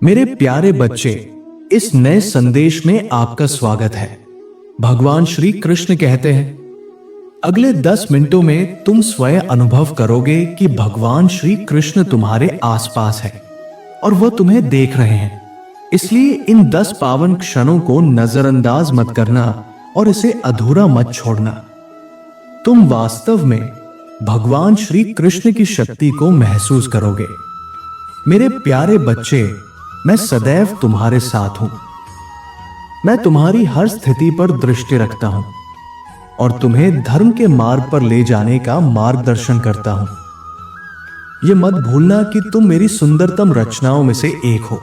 मेरे प्यारे बच्चे, इस नए संदेश में आपका स्वागत है। भगवान श्री कृष्ण कहते हैं, अगले 10 मिनटों में तुम स्वयं अनुभव करोगे कि भगवान श्री कृष्ण तुम्हारे आसपास है और वह तुम्हें देख रहे हैं। इसलिए इन 10 पावन क्षणों को नजरअंदाज मत करना और इसे अधूरा मत छोड़ना। तुम वास्तव में भगवान श्री कृष्ण की शक्ति को महसूस करोगे। मेरे प्यारे बच्चे, मैं सदैव तुम्हारे साथ हूं। मैं तुम्हारी हर स्थिति पर दृष्टि रखता हूं और तुम्हें धर्म के मार्ग पर ले जाने का मार्गदर्शन करता हूं। यह मत भूलना कि तुम मेरी सुंदरतम रचनाओं में से एक हो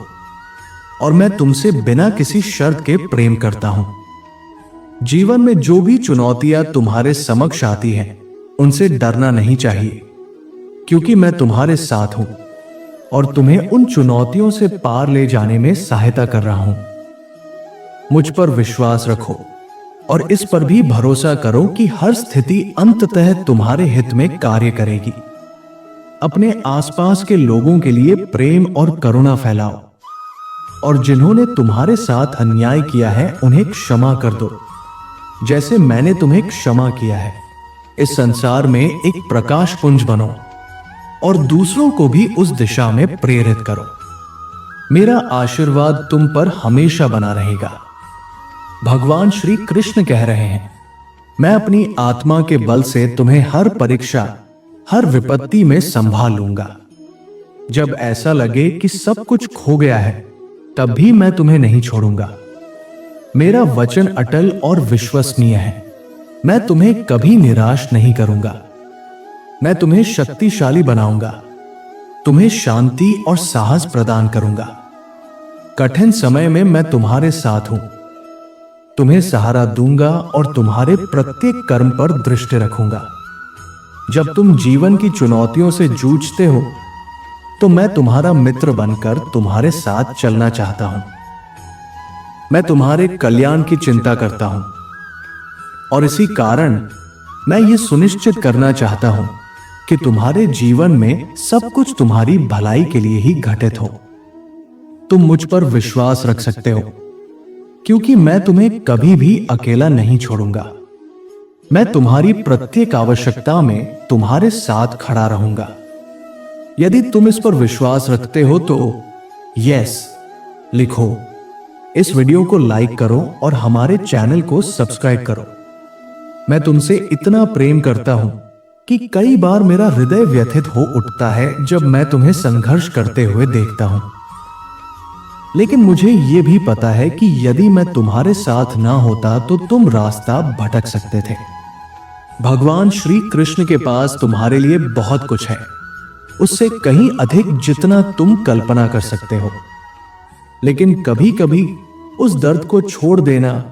और मैं तुमसे बिना किसी शर्त के प्रेम करता हूं। जीवन में जो भी चुनौतियां तुम्हारे समक्ष आती हैं, उनसे डरना नहीं चाहिए, क्योंकि मैं तुम्हारे साथ हूं और तुम्हें उन चुनौतियों से पार ले जाने में सहायता कर रहा हूं। मुझ पर विश्वास रखो और इस पर भी भरोसा करो कि हर स्थिति अंततः तुम्हारे हित में कार्य करेगी। अपने आसपास के लोगों के लिए प्रेम और करुणा फैलाओ और जिन्होंने तुम्हारे साथ अन्याय किया है उन्हें क्षमा कर दो, जैसे मैंने तुम्हें क्षमा किया है। इस संसार में एक प्रकाश पुंज बनो और दूसरों को भी उस दिशा में प्रेरित करो। मेरा आशीर्वाद तुम पर हमेशा बना रहेगा। भगवान श्री कृष्ण कह रहे हैं, मैं अपनी आत्मा के बल से तुम्हें हर परीक्षा, हर विपत्ति में संभाल लूंगा। जब ऐसा लगे कि सब कुछ खो गया है, तब भी मैं तुम्हें नहीं छोड़ूंगा। मेरा वचन अटल और विश्वसनीय है। मैं तुम्हें कभी निराश नहीं करूंगा। मैं तुम्हें शक्तिशाली बनाऊंगा, तुम्हें शांति और साहस प्रदान करूंगा। कठिन समय में मैं तुम्हारे साथ हूं, तुम्हें सहारा दूंगा और तुम्हारे प्रत्येक कर्म पर दृष्टि रखूंगा। जब तुम जीवन की चुनौतियों से जूझते हो, तो मैं तुम्हारा मित्र बनकर तुम्हारे साथ चलना चाहता हूं। मैं तुम्हारे कल्याण की चिंता करता हूं और इसी कारण मैं ये सुनिश्चित करना चाहता हूं कि तुम्हारे जीवन में सब कुछ तुम्हारी भलाई के लिए ही घटित हो। तुम मुझ पर विश्वास रख सकते हो, क्योंकि मैं तुम्हें कभी भी अकेला नहीं छोड़ूंगा। मैं तुम्हारी प्रत्येक आवश्यकता में तुम्हारे साथ खड़ा रहूंगा। यदि तुम इस पर विश्वास रखते हो तो यस लिखो। इस वीडियो को लाइक करो और हमारे चैनल को सब्सक्राइब करो। मैं तुमसे इतना प्रेम करता हूं कि कई बार मेरा हृदय व्यथित हो उठता है जब मैं तुम्हें संघर्ष करते हुए देखता हूं। लेकिन मुझे यह भी पता है कि यदि मैं तुम्हारे साथ ना होता तो तुम रास्ता भटक सकते थे। भगवान श्री कृष्ण के पास तुम्हारे लिए बहुत कुछ है, उससे कहीं अधिक जितना तुम कल्पना कर सकते हो। लेकिन कभी कभी उस दर्द को छोड़ देना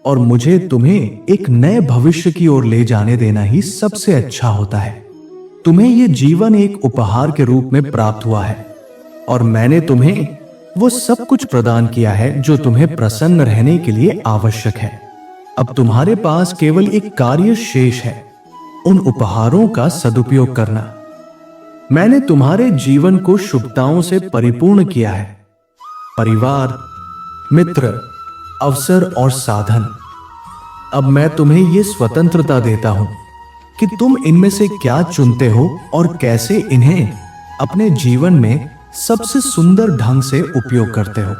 और मुझे तुम्हें एक नए भविष्य की ओर ले जाने देना ही सबसे अच्छा होता है। तुम्हें यह जीवन एक उपहार के रूप में प्राप्त हुआ है और मैंने तुम्हें वो सब कुछ प्रदान किया है जो तुम्हें प्रसन्न रहने के लिए आवश्यक है। अब तुम्हारे पास केवल एक कार्य शेष है, उन उपहारों का सदुपयोग करना। मैंने तुम्हारे जीवन को शुभताओं से परिपूर्ण किया है। परिवार, मित्र, अवसर और साधन। अब मैं तुम्हें यह स्वतंत्रता देता हूं कि तुम इनमें से क्या चुनते हो और कैसे इन्हें अपने जीवन में सबसे सुंदर ढंग से उपयोग करते हो।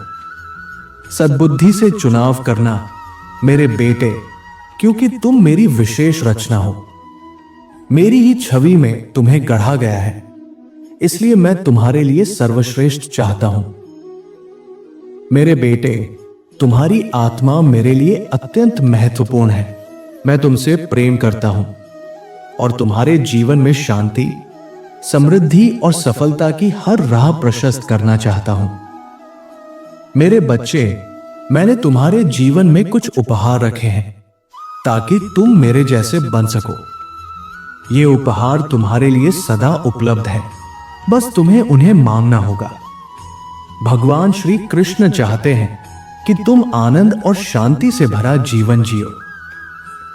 सद्बुद्धि से चुनाव करना मेरे बेटे, क्योंकि तुम मेरी विशेष रचना हो। मेरी ही छवि में तुम्हें गढ़ा गया है, इसलिए मैं तुम्हारे लिए सर्वश्रेष्ठ चाहता हूं। मेरे बेटे, तुम्हारी आत्मा मेरे लिए अत्यंत महत्वपूर्ण है। मैं तुमसे प्रेम करता हूं और तुम्हारे जीवन में शांति, समृद्धि और सफलता की हर राह प्रशस्त करना चाहता हूं। मेरे बच्चे, मैंने तुम्हारे जीवन में कुछ उपहार रखे हैं ताकि तुम मेरे जैसे बन सको। ये उपहार तुम्हारे लिए सदा उपलब्ध है, बस तुम्हें उन्हें मांगना होगा। भगवान श्री कृष्ण चाहते हैं कि तुम आनंद और शांति से भरा जीवन जियो।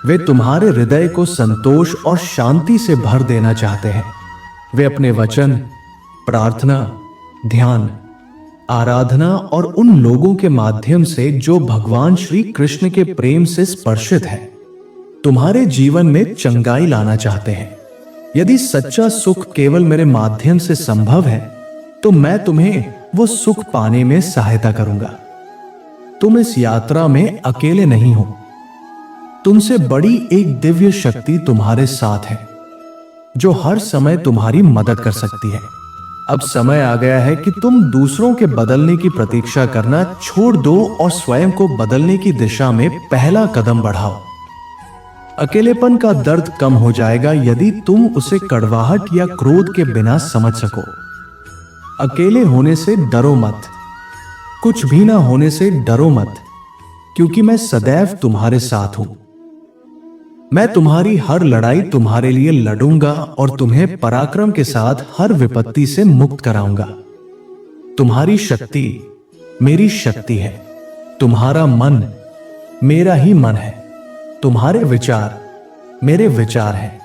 वे तुम्हारे हृदय को संतोष और शांति से भर देना चाहते हैं। वे अपने वचन, प्रार्थना, ध्यान आराधना और उन लोगों के माध्यम से जो भगवान श्री कृष्ण के प्रेम से स्पर्शित है, तुम्हारे जीवन में चंगाई लाना चाहते हैं। यदि सच्चा सुख केवल मेरे माध्यम से संभव है तो मैं तुम्हें वो सुख पाने में सहायता करूंगा। तुम इस यात्रा में अकेले नहीं हो। तुमसे बड़ी एक दिव्य शक्ति तुम्हारे साथ है जो हर समय तुम्हारी मदद कर सकती है। अब समय आ गया है कि तुम दूसरों के बदलने की प्रतीक्षा करना छोड़ दो और स्वयं को बदलने की दिशा में पहला कदम बढ़ाओ। अकेलेपन का दर्द कम हो जाएगा यदि तुम उसे कड़वाहट या क्रोध के बिना समझ सको। अकेले होने से डरो मत, कुछ भी ना होने से डरो मत, क्योंकि मैं सदैव तुम्हारे साथ हूं। मैं तुम्हारी हर लड़ाई तुम्हारे लिए लड़ूंगा और तुम्हें पराक्रम के साथ हर विपत्ति से मुक्त कराऊंगा। तुम्हारी शक्ति मेरी शक्ति है, तुम्हारा मन मेरा ही मन है, तुम्हारे विचार मेरे विचार हैं।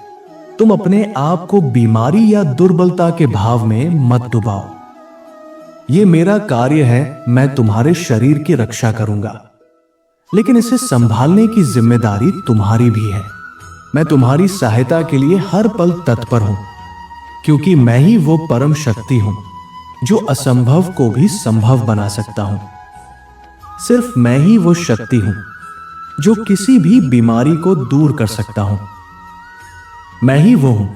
तुम अपने आप को बीमारी या दुर्बलता के भाव में मत डुबाओ। यह मेरा कार्य है, मैं तुम्हारे शरीर की रक्षा करूंगा, लेकिन इसे संभालने की जिम्मेदारी तुम्हारी भी है। मैं तुम्हारी सहायता के लिए हर पल तत्पर हूं, क्योंकि मैं ही वो परम शक्ति हूं जो असंभव को भी संभव बना सकता हूं। सिर्फ मैं ही वो शक्ति हूं जो किसी भी बीमारी को दूर कर सकता हूं। मैं ही वो हूं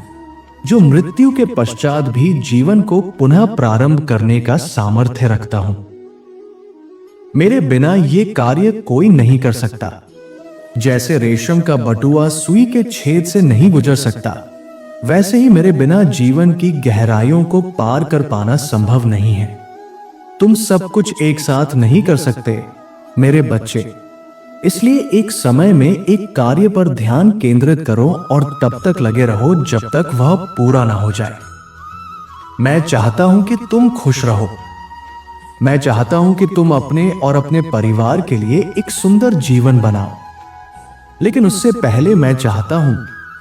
जो मृत्यु के पश्चात भी जीवन को पुनः प्रारंभ करने का सामर्थ्य रखता हूं। मेरे बिना यह कार्य कोई नहीं कर सकता। जैसे रेशम का बटुआ सुई के छेद से नहीं गुजर सकता, वैसे ही मेरे बिना जीवन की गहराइयों को पार कर पाना संभव नहीं है। तुम सब कुछ एक साथ नहीं कर सकते मेरे बच्चे, इसलिए एक समय में एक कार्य पर ध्यान केंद्रित करो और तब तक लगे रहो जब तक वह पूरा ना हो जाए। मैं चाहता हूं कि तुम खुश रहो। मैं चाहता हूं कि तुम अपने और अपने परिवार के लिए एक सुंदर जीवन बनाओ, लेकिन उससे पहले मैं चाहता हूं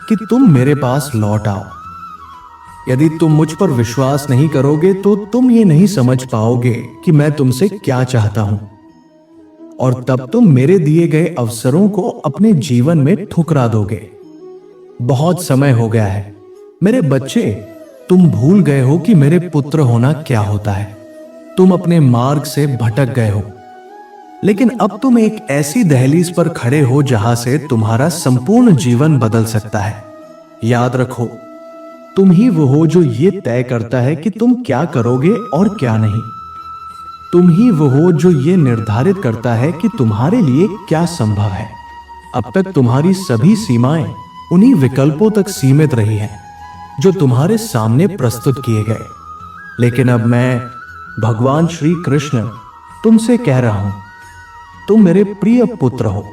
कि तुम मेरे पास लौट आओ। यदि तुम मुझ पर विश्वास नहीं करोगे तो तुम ये नहीं समझ पाओगे कि मैं तुमसे क्या चाहता हूं, और तब तुम मेरे दिए गए अवसरों को अपने जीवन में ठुकरा दोगे। बहुत समय हो गया है मेरे बच्चे, तुम भूल गए हो कि मेरे पुत्र होना क्या होता है। तुम अपने मार्ग से भटक गए हो, लेकिन अब तुम एक ऐसी दहलीज पर खड़े हो जहां से तुम्हारा संपूर्ण जीवन बदल सकता है। याद रखो, तुम ही वो हो जो ये तय करता है कि तुम क्या करोगे और क्या नहीं। तुम ही वो हो जो ये निर्धारित करता है कि तुम्हारे लिए क्या संभव है। अब तक तुम्हारी सभी सीमाएं उन्हीं विकल्पों तक सीमित रही हैं जो तुम्हारे सामने प्रस्तुत किए गए, लेकिन अब मैं भगवान श्री कृष्ण तुमसे कह रहा हूं, तुम मेरे प्रिय पुत्र हो,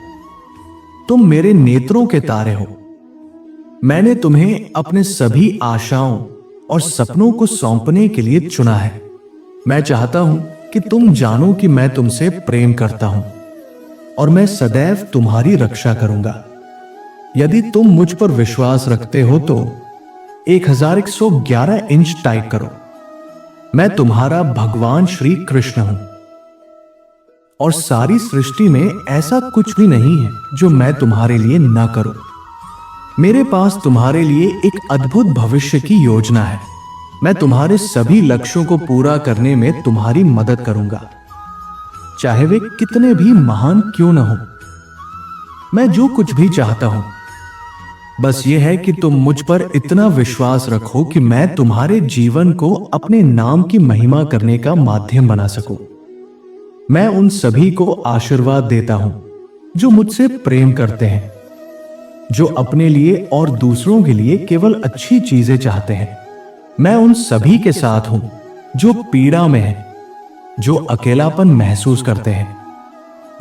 तुम मेरे नेत्रों के तारे हो। मैंने तुम्हें अपने सभी आशाओं और सपनों को सौंपने के लिए चुना है। मैं चाहता हूं कि तुम जानो कि मैं तुमसे प्रेम करता हूं और मैं सदैव तुम्हारी रक्षा करूंगा। यदि तुम मुझ पर विश्वास रखते हो तो 1111 इंच टाइप करो। मैं तुम्हारा भगवान श्री कृष्ण हूं और सारी सृष्टि में ऐसा कुछ भी नहीं है जो मैं तुम्हारे लिए ना करूं। मेरे पास तुम्हारे लिए एक अद्भुत भविष्य की योजना है। मैं तुम्हारे सभी लक्ष्यों को पूरा करने में तुम्हारी मदद करूंगा, चाहे वे कितने भी महान क्यों न हो। मैं जो कुछ भी चाहता हूं बस यह है कि तुम मुझ पर इतना विश्वास रखो कि मैं तुम्हारे जीवन को अपने नाम की महिमा करने का माध्यम बना सकूं। मैं उन सभी को आशीर्वाद देता हूं जो मुझसे प्रेम करते हैं, जो अपने लिए और दूसरों के लिए केवल अच्छी चीजें चाहते हैं। मैं उन सभी के साथ हूं जो पीड़ा में हैं, जो अकेलापन महसूस करते हैं,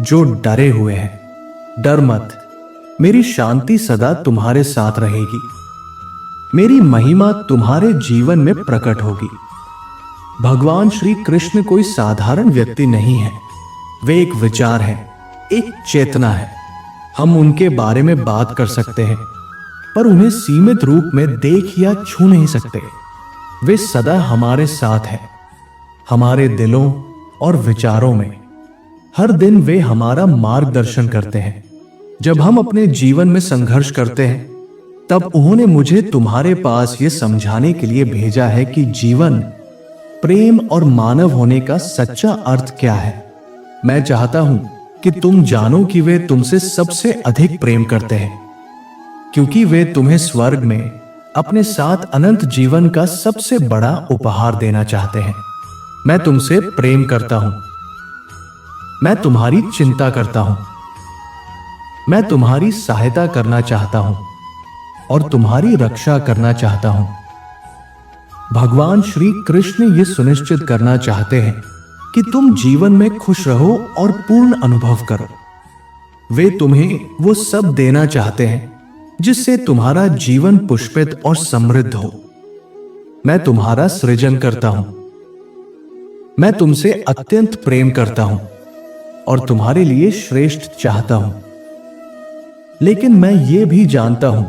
जो डरे हुए हैं। डर मत, मेरी शांति सदा तुम्हारे साथ रहेगी। मेरी महिमा तुम्हारे जीवन में प्रकट होगी। भगवान श्री कृष्ण कोई साधारण व्यक्ति नहीं है, वे एक विचार है, एक चेतना है। हम उनके बारे में बात कर सकते हैं पर उन्हें सीमित रूप में देख या छू नहीं सकते। वे सदा हमारे साथ हैं, हमारे दिलों और विचारों में। हर दिन वे हमारा मार्गदर्शन करते हैं। जब हम अपने जीवन में संघर्ष करते हैं, तब उन्होंने मुझे तुम्हारे पास ये समझाने के लिए भेजा है कि जीवन, प्रेम और मानव होने का सच्चा अर्थ क्या है। मैं चाहता हूं कि तुम जानो कि वे तुमसे सबसे अधिक प्रेम करते हैं, क्योंकि वे तुम्हें स्वर्ग में अपने साथ अनंत जीवन का सबसे बड़ा उपहार देना चाहते हैं। मैं तुमसे प्रेम करता हूं। मैं तुम्हारी चिंता करता हूं। मैं तुम्हारी सहायता करना चाहता हूं और तुम्हारी रक्षा करना चाहता हूं। भगवान श्री कृष्ण ये सुनिश्चित करना चाहते हैं कि तुम जीवन में खुश रहो और पूर्ण अनुभव करो। वे तुम्हें वो सब देना चाहते हैं जिससे तुम्हारा जीवन पुष्पित और समृद्ध हो। मैं तुम्हारा सृजन करता हूं। मैं तुमसे अत्यंत प्रेम करता हूं और तुम्हारे लिए श्रेष्ठ चाहता हूं। लेकिन मैं ये भी जानता हूं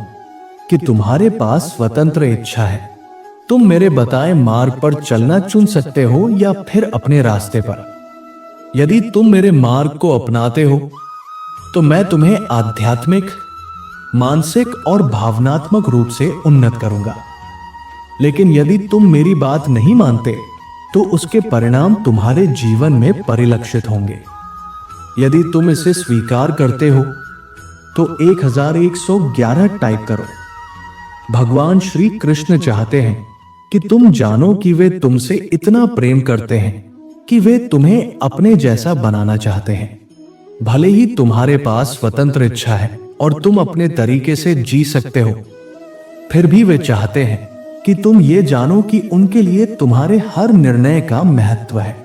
कि तुम्हारे पास स्वतंत्र इच्छा है। तुम मेरे बताए मार्ग पर चलना चुन सकते हो या फिर अपने रास्ते पर। यदि तुम मेरे मार्ग को अपनाते हो तो मैं तुम्हें आध्यात्मिक, मानसिक और भावनात्मक रूप से उन्नत करूंगा। लेकिन यदि तुम मेरी बात नहीं मानते तो उसके परिणाम तुम्हारे जीवन में परिलक्षित होंगे। यदि तुम इसे स्वीकार करते हो तो 1111 टाइप करो। भगवान श्री कृष्ण चाहते हैं कि तुम जानो कि वे तुमसे इतना प्रेम करते हैं कि वे तुम्हें अपने जैसा बनाना चाहते हैं। भले ही तुम्हारे पास स्वतंत्र इच्छा है और तुम अपने तरीके से जी सकते हो, फिर भी वे चाहते हैं कि तुम ये जानो कि उनके लिए तुम्हारे हर निर्णय का महत्व है।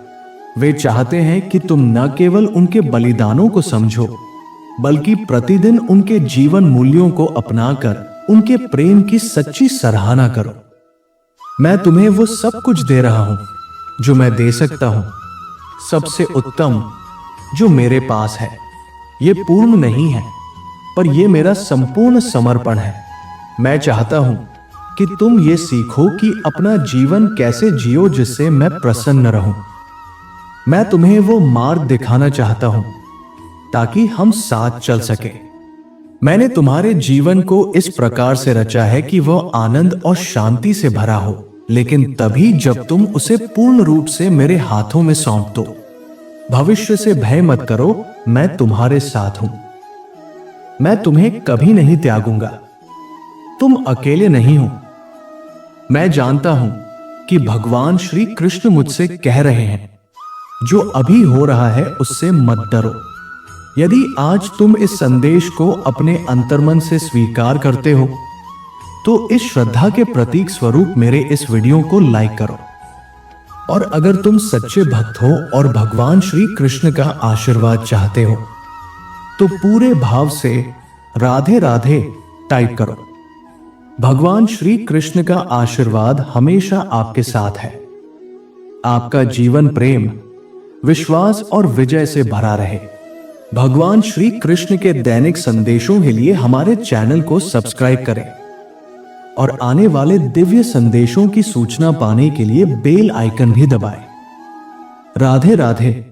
वे चाहते हैं कि तुम न केवल उनके बलिदानों को समझो, बल्कि प्रतिदिन उनके जीवन मूल्यों को अपनाकर उनके प्रेम की सच्ची सराहना करो। मैं तुम्हें वो सब कुछ दे रहा हूं जो मैं दे सकता हूं, सबसे उत्तम जो मेरे पास है। ये पूर्ण नहीं है, पर यह मेरा संपूर्ण समर्पण है। मैं चाहता हूं कि तुम ये सीखो कि अपना जीवन कैसे जियो जिससे मैं प्रसन्न रहूं। मैं तुम्हें वो मार्ग दिखाना चाहता हूं ताकि हम साथ चल सके। मैंने तुम्हारे जीवन को इस प्रकार से रचा है कि वह आनंद और शांति से भरा हो, लेकिन तभी जब तुम उसे पूर्ण रूप से मेरे हाथों में सौंप दो। भविष्य से भय मत करो, मैं तुम्हारे साथ हूं। मैं तुम्हें कभी नहीं त्यागूंगा। तुम अकेले नहीं हो। मैं जानता हूं कि भगवान श्री कृष्ण मुझसे कह रहे हैं, जो अभी हो रहा है उससे मत डरो। यदि आज तुम इस संदेश को अपने अंतर्मन से स्वीकार करते हो तो इस श्रद्धा के प्रतीक स्वरूप मेरे इस वीडियो को लाइक करो। और अगर तुम सच्चे भक्त हो और भगवान श्री कृष्ण का आशीर्वाद चाहते हो तो पूरे भाव से राधे राधे टाइप करो। भगवान श्री कृष्ण का आशीर्वाद हमेशा आपके साथ है। आपका जीवन प्रेम, विश्वास और विजय से भरा रहे। भगवान श्री कृष्ण के दैनिक संदेशों के लिए हमारे चैनल को सब्सक्राइब करें और आने वाले दिव्य संदेशों की सूचना पाने के लिए बेल आइकन भी दबाएं। राधे राधे।